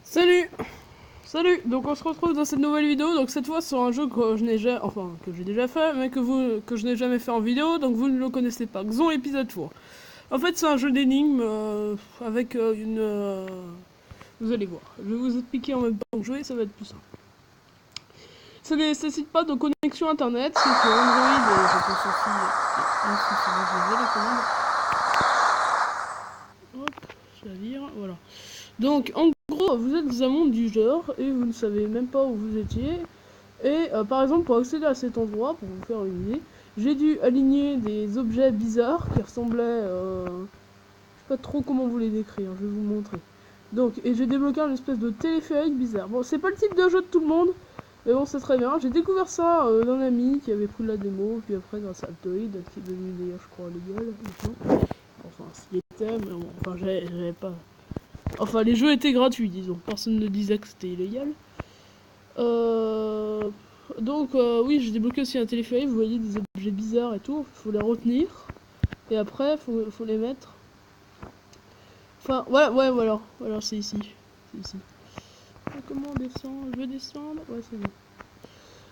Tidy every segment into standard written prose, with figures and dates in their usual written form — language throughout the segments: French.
Salut! Salut! Donc on se retrouve dans cette nouvelle vidéo, donc cette fois sur un jeu que je n'ai jamais, enfin que j'ai déjà fait, mais que je n'ai jamais fait en vidéo, donc vous ne le connaissez pas. Xon épisode 4. En fait c'est un jeu d'énigmes avec une... vous allez voir, je vais vous expliquer en même temps que jouer, ça va être plus simple. Ça ne nécessite pas de connexion internet, c'est sur Android, je pense aussi... je vais les commandes. Hop, je la vire, voilà. Donc en gros, vous êtes dans un monde du genre et vous ne savez même pas où vous étiez. Et par exemple, pour accéder à cet endroit, pour vous faire une idée, j'ai dû aligner des objets bizarres qui ressemblaient... je sais pas trop comment vous les décrire, je vais vous montrer. Donc, et j'ai débloqué une espèce de téléphérique bizarre. Bon, c'est pas le type de jeu de tout le monde, mais bon, c'est très bien. J'ai découvert ça d'un ami qui avait pris la démo, puis après grâce à Altoid, qui est devenu d'ailleurs, je crois, légal maintenant. Enfin, s'il était, mais bon, enfin, j'avais pas... Enfin, les jeux étaient gratuits, disons. Personne ne disait que c'était illégal. Donc, oui, j'ai débloqué aussi un téléphérique. Vous voyez des objets bizarres et tout. Faut les retenir. Et après, faut les mettre. Enfin, ouais, voilà. Voilà, c'est ici. C'est ici. Comment on descend? Je veux descendre? Ouais, c'est bon.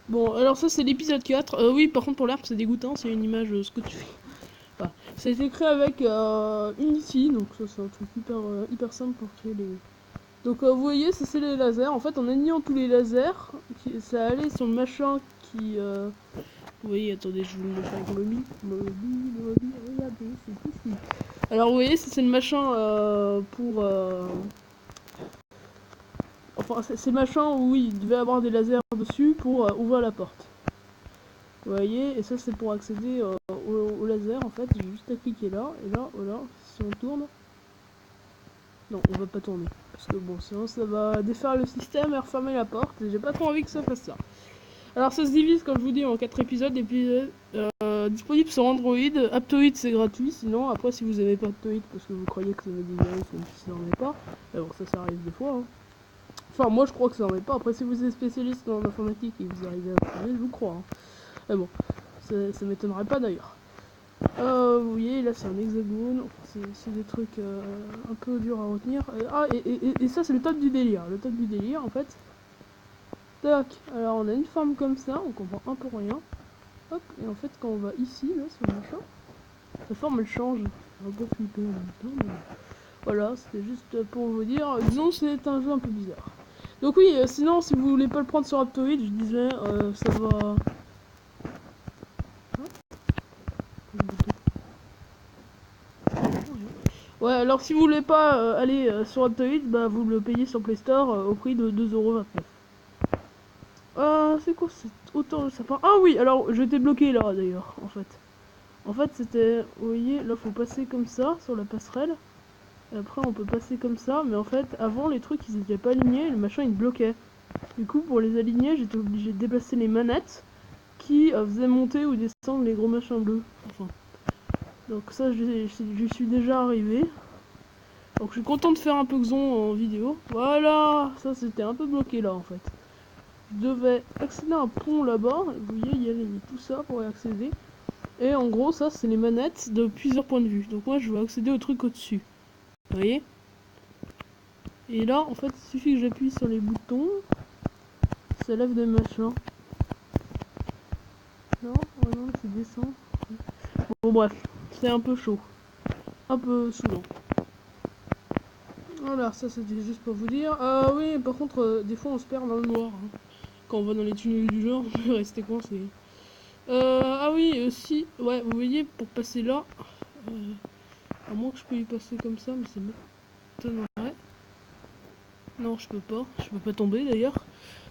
Bon, alors ça, c'est l'épisode 4. Oui, par contre, pour l'arbre, c'est dégoûtant. C'est une image Spotify. Enfin, ça a été créé avec Unity. Donc, ça, c'est un truc hyper simple pour créer les... Donc vous voyez, ça c'est les lasers. En fait, en alignant tous les lasers, ça allait sur le machin qui... Vous voyez, attendez, je vous le montre avec Moby, regardez, c'est ici. Alors vous voyez, ça c'est le machin pour... Enfin, c'est le machin où oui, il devait avoir des lasers dessus pour ouvrir la porte. Vous voyez, et ça c'est pour accéder au laser en fait. J'ai juste à cliquer là, et là, voilà, si on tourne... Non, on va pas tourner. Parce que bon, sinon ça va défaire le système et refermer la porte. Et j'ai pas trop envie que ça fasse ça. Alors ça se divise, comme je vous dis, en 4 épisodes. Disponibles sur Android. Aptoid c'est gratuit. Sinon, après, si vous aimez pas Aptoid parce que vous croyez que ça va des virus, même si ça en est pas. Alors ça arrive des fois. Hein. Enfin, moi je crois que ça en est pas. Après, si vous êtes spécialiste dans l'informatique et que vous arrivez à trouver, je vous crois. Hein. Mais bon, ça m'étonnerait pas d'ailleurs. Vous voyez, là c'est un hexagone, c'est des trucs un peu durs à retenir. Et ça c'est le top du délire. Le top du délire en fait. Tac, alors on a une forme comme ça, on comprend un peu rien. Hop, et en fait quand on va ici, là sur le machin, sa forme elle change. Un peu flipper en même temps, mais... Voilà, c'était juste pour vous dire. Disons que c'est un jeu un peu bizarre. Donc oui, sinon si vous voulez pas le prendre sur Aptoid, je disais, ça va... Ouais, alors si vous voulez pas aller sur Aptoid, bah vous le payez sur Play Store au prix de 2,29€. C'est quoi cet autant de sapin? Ah oui, alors je t'ai bloqué là d'ailleurs, en fait. En fait, c'était, vous voyez, là faut passer comme ça sur la passerelle. Et après on peut passer comme ça, mais en fait, avant les trucs ils étaient pas alignés, le machin il bloquait. Du coup, pour les aligner, j'étais obligé de déplacer les manettes qui faisaient monter ou descendre les gros machins bleus. Enfin. Donc ça, j'y suis déjà arrivé. Donc je suis content de faire un peu Xon en vidéo. Voilà, ça c'était un peu bloqué là en fait. Je devais accéder à un pont là-bas. Vous voyez, il y avait tout ça pour y accéder. Et en gros, ça c'est les manettes de plusieurs points de vue. Donc moi je vais accéder au truc au-dessus. Vous voyez? Et là, en fait, il suffit que j'appuie sur les boutons. Ça lève des machins. Non, oh non, c'est descend. Bon bref, c'est un peu chaud. Un peu saoulant. Voilà, ça c'était juste pour vous dire. Ah oui, par contre, des fois on se perd dans le noir. Hein. Quand on va dans les tunnels du genre, on peut rester coincé. Ah oui, aussi, ouais, vous voyez, pour passer là, à moins que je peux y passer comme ça, mais c'est m'étonnerait. Non, je peux pas tomber d'ailleurs.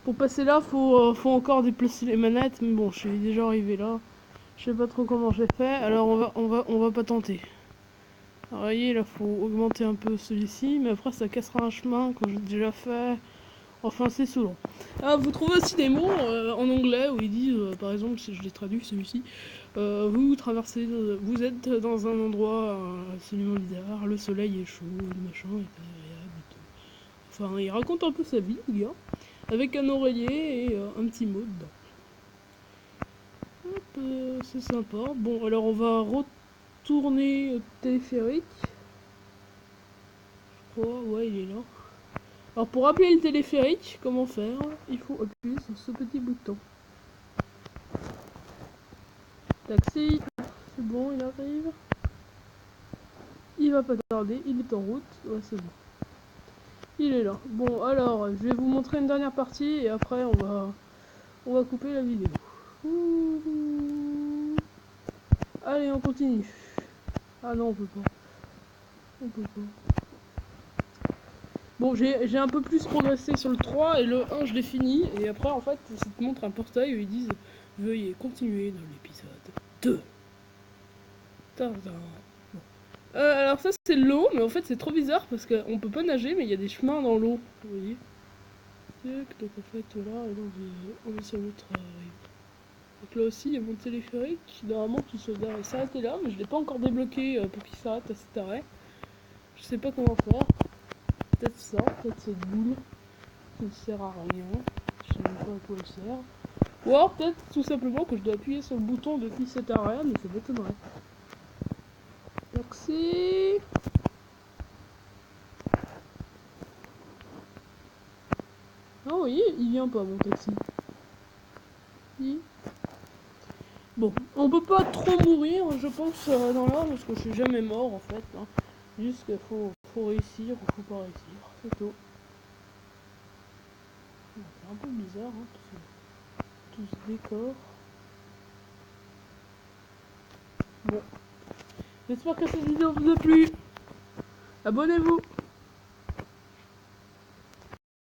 Pour passer là, faut encore déplacer les manettes, mais bon, je suis déjà arrivé là. Je sais pas trop comment j'ai fait, alors on va pas tenter. Alors, vous voyez, là, faut augmenter un peu celui-ci, mais après ça cassera un chemin que j'ai déjà fait. Enfin, c'est saoulant. Ah, vous trouvez aussi des mots en anglais où ils disent, par exemple, si je les traduis celui-ci, vous traversez, vous êtes dans un endroit absolument bizarre, le soleil est chaud, le machin est agréable et tout. Enfin, il raconte un peu sa vie, le gars, avec un oreiller et un petit mot dedans. Hop, c'est sympa. Bon, alors on va retourner au téléphérique. Je crois, ouais, il est là. Alors pour appeler le téléphérique, comment faire? Il faut appuyer sur ce petit bouton. Taxi, c'est bon, il arrive. Il va pas tarder, il est en route. Ouais, c'est bon. Il est là. Bon, alors, je vais vous montrer une dernière partie et après on va couper la vidéo. Ouh. Allez, on continue. Ah non, on peut pas. On peut pas. Bon, j'ai un peu plus progressé sur le 3 et le 1 je l'ai fini. Et après, en fait, ça te montre un portail où ils disent veuillez continuer dans l'épisode 2. Tardin. Bon. Alors ça c'est l'eau, mais en fait c'est trop bizarre parce qu'on peut pas nager, mais il y a des chemins dans l'eau. Vous voyez. Donc en fait là, on est sur notre rive. Donc là aussi il y a mon téléphérique, normalement qui se s'arrêter là, mais je l'ai pas encore débloqué pour qu'il s'arrête à cet arrêt. Je sais pas comment faire. Peut-être ça, peut-être cette boule qui ne sert à rien. Je sais même pas à quoi elle sert. Ou alors peut-être tout simplement que je dois appuyer sur le bouton depuis cet arrêt, mais ça m'étonnerait. Taxi. Ah oui, il vient pas mon taxi. Bon, on peut pas trop mourir, je pense, dans l'art, parce que je suis jamais mort en fait. Hein. Juste qu'il faut réussir ou faut pas réussir, c'est tout. C'est un peu bizarre, hein, tout ce décor. Bon, j'espère que cette vidéo vous a plu. Abonnez-vous.